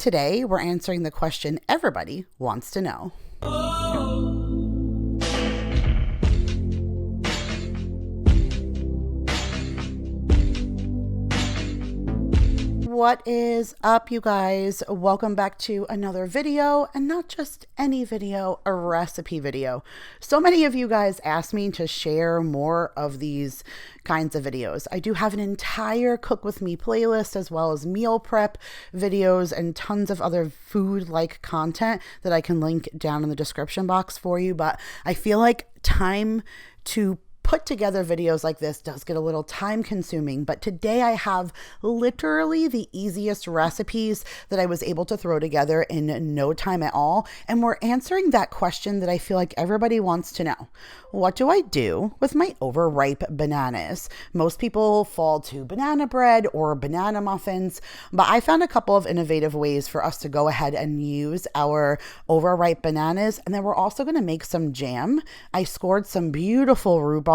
Today, we're answering the question everybody wants to know. What is up, you guys? Welcome back to another video, and not just any video, a recipe video. So many of you guys asked me to share more of these kinds of videos. I do have an entire Cook With Me playlist, as well as meal prep videos and tons of other food-like content that I can link down in the description box for you. But I feel like time to put together videos like this does get a little time consuming, but today I have literally the easiest recipes that I was able to throw together in no time at all. And we're answering that question that I feel like everybody wants to know. What do I do with my overripe bananas? Most people fall to banana bread or banana muffins, but I found a couple of innovative ways for us to go ahead and use our overripe bananas. And then we're also going to make some jam. I scored some beautiful rhubarb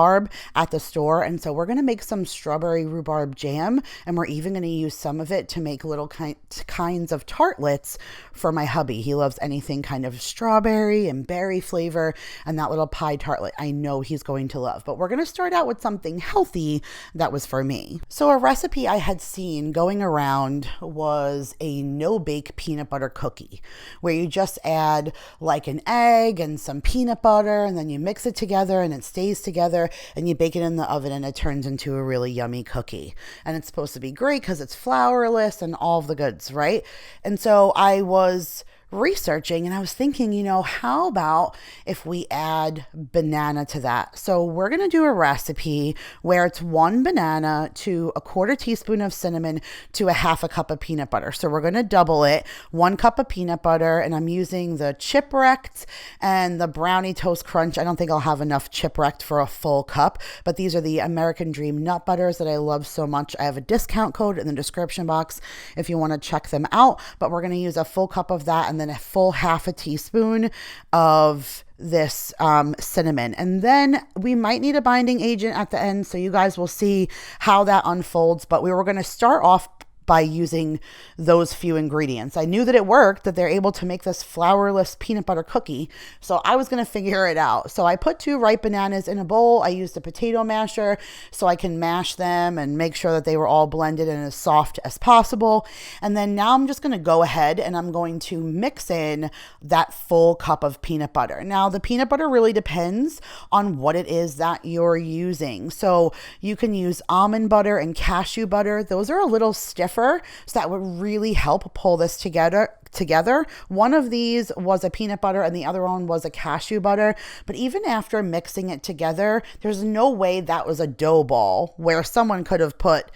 at the store, and so we're going to make some strawberry rhubarb jam, and we're even going to use some of it to make little kinds of tartlets for my hubby. He loves anything kind of strawberry and berry flavor, and that little pie tartlet I know he's going to love. But we're going to start out with something healthy that was for me. So a recipe I had seen going around was a no-bake peanut butter cookie, where you just add like an egg and some peanut butter, and then you mix it together and it stays together, and you bake it in the oven, and it turns into a really yummy cookie. And it's supposed to be great because it's flourless and all of the goods, right? And so I was researching and I was thinking, how about if we add banana to that? So we're going to do a recipe where it's 1 banana to a 1/4 teaspoon of cinnamon to a 1/2 cup of peanut butter. So we're going to double it, 1 cup of peanut butter, and I'm using the Chipwrecked and the Brownie Toast Crunch. I don't think I'll have enough Chipwrecked for a full cup, but these are the American Dream nut butters that I love so much. I have a discount code in the description box if you want to check them out, but we're going to use a full cup of that, and then a full 1/2 teaspoon of this cinnamon. And then we might need a binding agent at the end, so you guys will see how that unfolds. But we were going to start off by using those few ingredients. I knew that it worked, that they're able to make this flourless peanut butter cookie, so I was going to figure it out. So I put 2 ripe bananas in a bowl. I used a potato masher so I can mash them and make sure that they were all blended and as soft as possible. And then now I'm just going to go ahead and I'm going to mix in that full cup of peanut butter. Now the peanut butter really depends on what it is that you're using. So you can use almond butter and cashew butter. Those are a little stiffer, so that would really help pull this together. One of these was a peanut butter and the other one was a cashew butter. But even after mixing it together, there's no way that was a dough ball where someone could have put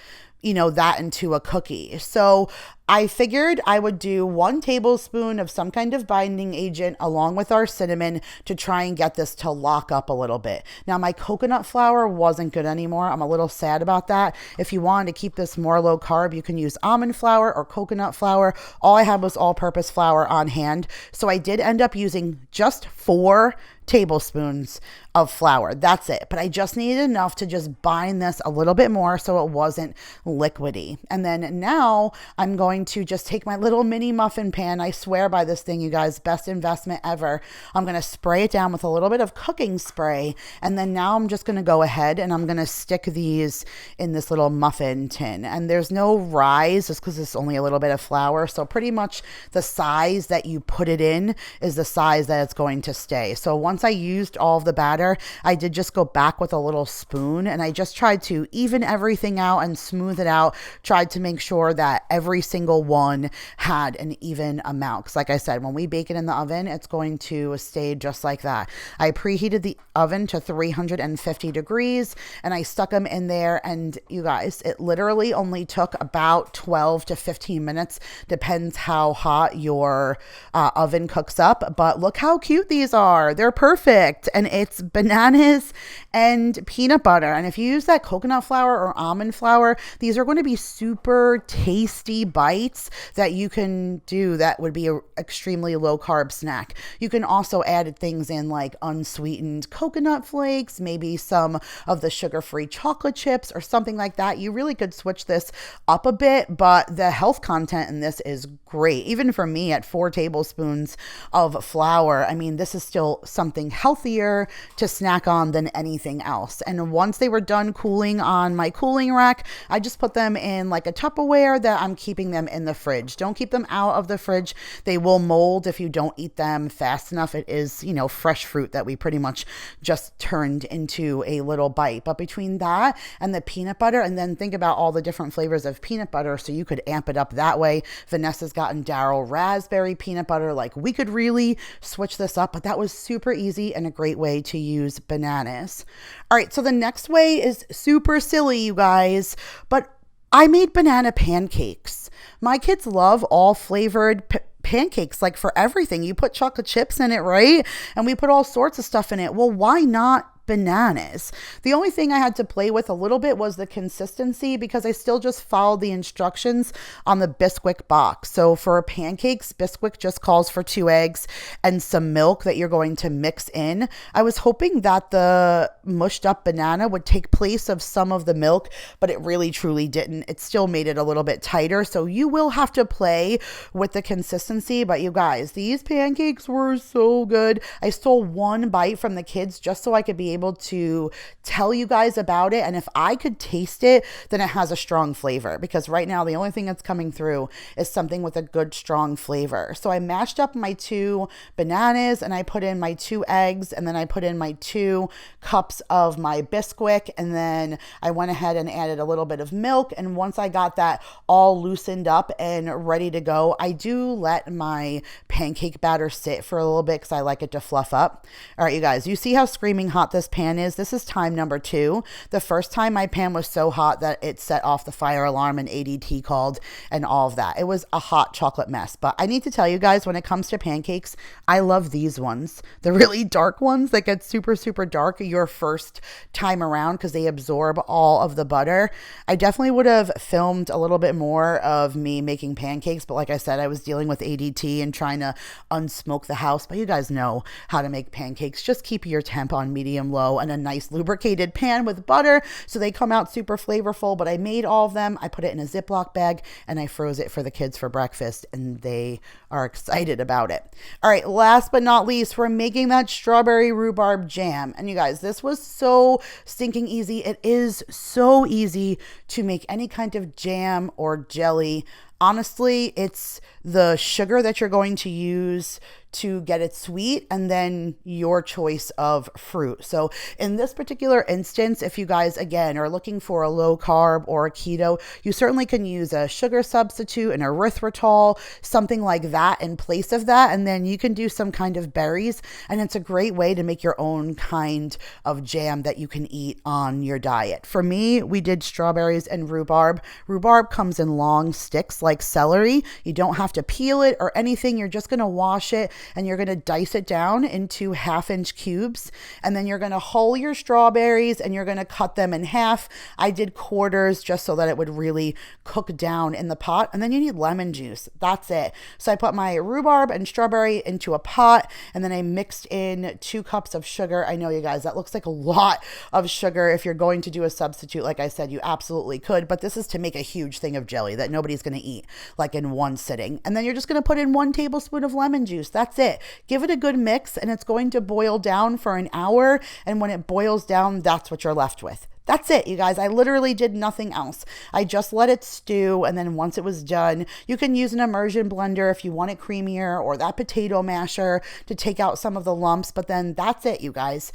that into a cookie. So I figured I would do 1 tablespoon of some kind of binding agent along with our cinnamon to try and get this to lock up a little bit. Now my coconut flour wasn't good anymore. I'm a little sad about that. If you wanted to keep this more low carb, you can use almond flour or coconut flour. All I had was all-purpose flour on hand. So I did end up using just 4 tablespoons of flour. That's it. But I just needed enough to just bind this a little bit more so it wasn't liquidy. And then now I'm going to just take my little mini muffin pan. I swear by this thing, you guys, best investment ever. I'm going to spray it down with a little bit of cooking spray. And then now I'm just going to go ahead and I'm going to stick these in this little muffin tin. And there's no rise just because it's only a little bit of flour. So pretty much the size that you put it in is the size that it's going to stay. So once I used all of the batter, I did just go back with a little spoon and I just tried to even everything out and smooth it out. Tried to make sure that every single one had an even amount. Because like I said, when we bake it in the oven, it's going to stay just like that. I preheated the oven to 350 degrees and I stuck them in there. And you guys, it literally only took about 12 to 15 minutes. Depends how hot your oven cooks up. But look how cute these are. They're perfect perfect. And it's bananas and peanut butter. And if you use that coconut flour or almond flour, these are going to be super tasty bites that you can do that would be an extremely low carb snack. You can also add things in like unsweetened coconut flakes, maybe some of the sugar-free chocolate chips or something like that. You really could switch this up a bit, but the health content in this is great. Even for me at 4 tablespoons of flour, I mean, this is still something healthier to snack on than anything else. And once they were done cooling on my cooling rack, I just put them in like a Tupperware that I'm keeping them in the fridge. Don't keep them out of the fridge. They will mold if you don't eat them fast enough. It is, you know, fresh fruit that we pretty much just turned into a little bite. But between that and the peanut butter, and then think about all the different flavors of peanut butter, so you could amp it up that way. Vanessa's gotten Darryl raspberry peanut butter. Like, we could really switch this up, but that was super easy and a great way to use bananas. All right, so the next way is super silly, you guys, but I made banana pancakes. My kids love all flavored pancakes, like for everything. You put chocolate chips in it, right? And we put all sorts of stuff in it. Well, why not bananas? The only thing I had to play with a little bit was the consistency, because I still just followed the instructions on the Bisquick box. So for pancakes, Bisquick just calls for 2 eggs and some milk that you're going to mix in. I was hoping that the mushed up banana would take place of some of the milk, but it really truly didn't. It still made it a little bit tighter. So you will have to play with the consistency. But you guys, these pancakes were so good. I stole 1 bite from the kids just so I could be able to tell you guys about it. And if I could taste it, then it has a strong flavor, because right now the only thing that's coming through is something with a good strong flavor. So I mashed up my 2 bananas and I put in my 2 eggs, and then I put in my 2 cups of my Bisquick, and then I went ahead and added a little bit of milk. And once I got that all loosened up and ready to go, I do let my pancake batter sit for a little bit because I like it to fluff up. All right, you guys, you see how screaming hot this pan is? This is time number 2. The first time my pan was so hot that it set off the fire alarm and ADT called and all of that. It was a hot chocolate mess. But I need to tell you guys, when it comes to pancakes, I love these ones. The really dark ones that get super, super dark your first time around because they absorb all of the butter. I definitely would have filmed a little bit more of me making pancakes, but like I said, I was dealing with ADT and trying to unsmoke the house. But you guys know how to make pancakes. Just keep your temp on medium low and a nice lubricated pan with butter so they come out super flavorful. But I made all of them. I put it in a Ziploc bag and I froze it for the kids for breakfast, and they are excited about it. All right, last but not least, we're making that strawberry rhubarb jam. And you guys, this was so stinking easy. It is so easy to make any kind of jam or jelly. Honestly, it's the sugar that you're going to use to get it sweet, and then your choice of fruit. So in this particular instance, if you guys, again, are looking for a low carb or a keto, you certainly can use a sugar substitute, an erythritol, something like that in place of that. And then you can do some kind of berries, and it's a great way to make your own kind of jam that you can eat on your diet. For me, we did strawberries and rhubarb. Rhubarb comes in long sticks like celery. You don't have to peel it or anything. You're just going to wash it and you're going to dice it down into 1/2-inch cubes. And then you're going to hull your strawberries and you're going to cut them in half. I did quarters just so that it would really cook down in the pot. And then you need lemon juice. That's it. So I put my rhubarb and strawberry into a pot, and then I mixed in 2 cups of sugar. I know, you guys, that looks like a lot of sugar. If you're going to do a substitute, like I said, you absolutely could, but this is to make a huge thing of jelly that nobody's going to eat like in one sitting. And then you're just going to put in 1 tablespoon of lemon juice. That's it. Give it a good mix, and it's going to boil down for an hour. And when it boils down, that's what you're left with. That's it, you guys. I literally did nothing else. I just let it stew, and then once it was done, you can use an immersion blender if you want it creamier, or that potato masher to take out some of the lumps. But then that's it, you guys.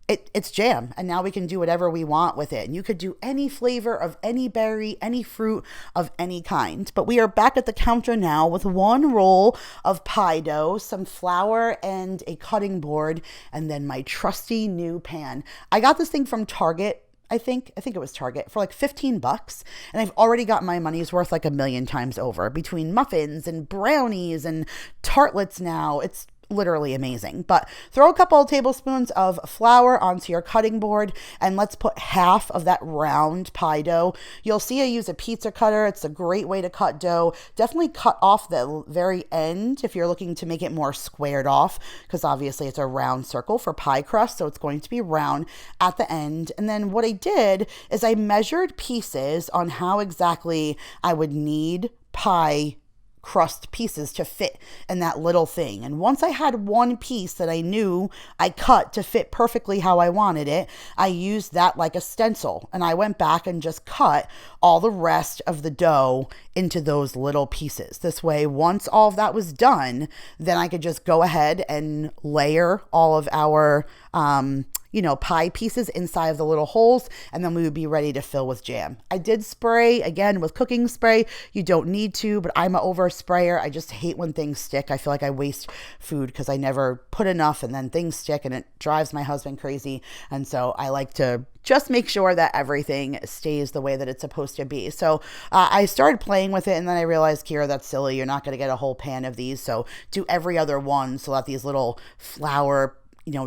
It's jam, and now we can do whatever we want with it. And you could do any flavor of any berry, any fruit of any kind. But we are back at the counter now with 1 roll of pie dough, some flour, and a cutting board, and then my trusty new pan. I got this thing from Target. I think it was Target for like $15, and I've already got my money's worth like 1,000,000 times over between muffins and brownies and tartlets now. literally amazing. But throw a couple of tablespoons of flour onto your cutting board, and let's put half of that round pie dough. You'll see I use a pizza cutter. It's a great way to cut dough. Definitely cut off the very end if you're looking to make it more squared off, because obviously it's a round circle for pie crust, so it's going to be round at the end. And then what I did is I measured pieces on how exactly I would need pie crust pieces to fit in that little thing. And once I had one piece that I knew I cut to fit perfectly how I wanted it, I used that like a stencil, and I went back and just cut all the rest of the dough into those little pieces. This way, once all of that was done, then I could just go ahead and layer all of our pie pieces inside of the little holes, and then we would be ready to fill with jam. I did spray again with cooking spray. You don't need to, but I'm an over sprayer. I just hate when things stick. I feel like I waste food because I never put enough, and then things stick, and it drives my husband crazy. And so I like to just make sure that everything stays the way that it's supposed to be. So I started playing with it, and then I realized, Kira, that's silly. You're not going to get a whole pan of these. So do every other one so that these little flour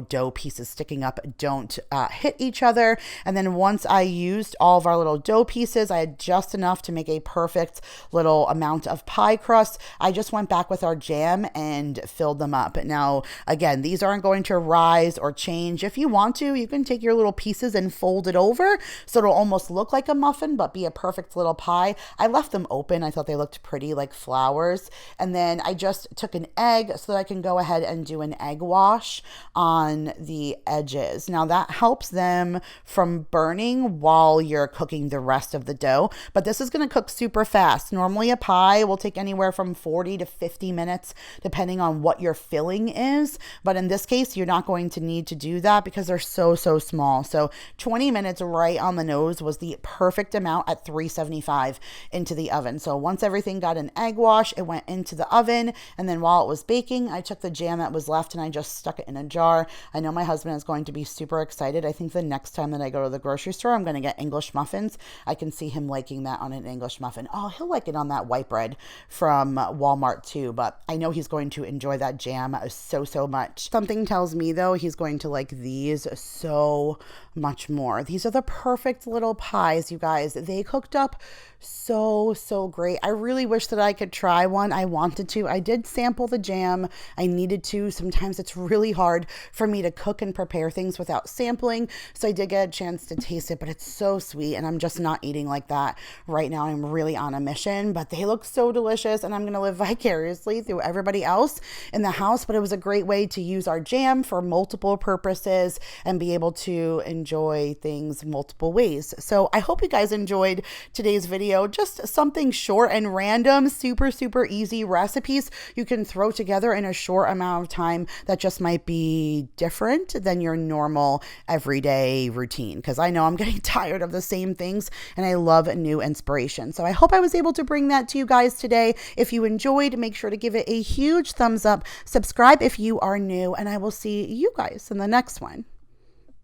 dough pieces sticking up don't hit each other. And then once I used all of our little dough pieces, I had just enough to make a perfect little amount of pie crust. I just went back with our jam and filled them up. Now, again, these aren't going to rise or change. If you want to, you can take your little pieces and fold it over so it'll almost look like a muffin, but be a perfect little pie. I left them open. I thought they looked pretty like flowers. And then I just took an egg so that I can go ahead and do an egg wash on the edges. Now that helps them from burning while you're cooking the rest of the dough, but this is going to cook super fast. Normally a pie will take anywhere from 40 to 50 minutes depending on what your filling is, but in this case you're not going to need to do that because they're so small. So 20 minutes right on the nose was the perfect amount at 375 into the oven. So once everything got an egg wash, it went into the oven, and then while it was baking, I took the jam that was left and I just stuck it in a jar. I know my husband is going to be super excited. I think the next time that I go to the grocery store, I'm going to get English muffins. I can see him liking that on an English muffin. Oh, he'll like it on that white bread from Walmart too, but I know he's going to enjoy that jam so much. Something tells me though, he's going to like these so much more. These are the perfect little pies, you guys. They cooked up so great. I really wish that I could try one. I wanted to. I did sample the jam. I needed to. Sometimes it's really hard for me to cook and prepare things without sampling. So I did get a chance to taste it, but it's so sweet, and I'm just not eating like that right now. I'm really on a mission, but they look so delicious, and I'm going to live vicariously through everybody else in the house. But it was a great way to use our jam for multiple purposes and be able to enjoy things multiple ways. So I hope you guys enjoyed today's video. Just something short and random, super easy recipes you can throw together in a short amount of time that just might be different than your normal everyday routine. Because I know I'm getting tired of the same things and I love new inspiration. So I hope I was able to bring that to you guys today. If you enjoyed, make sure to give it a huge thumbs up. Subscribe if you are new, and I will see you guys in the next one.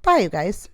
Bye, you guys.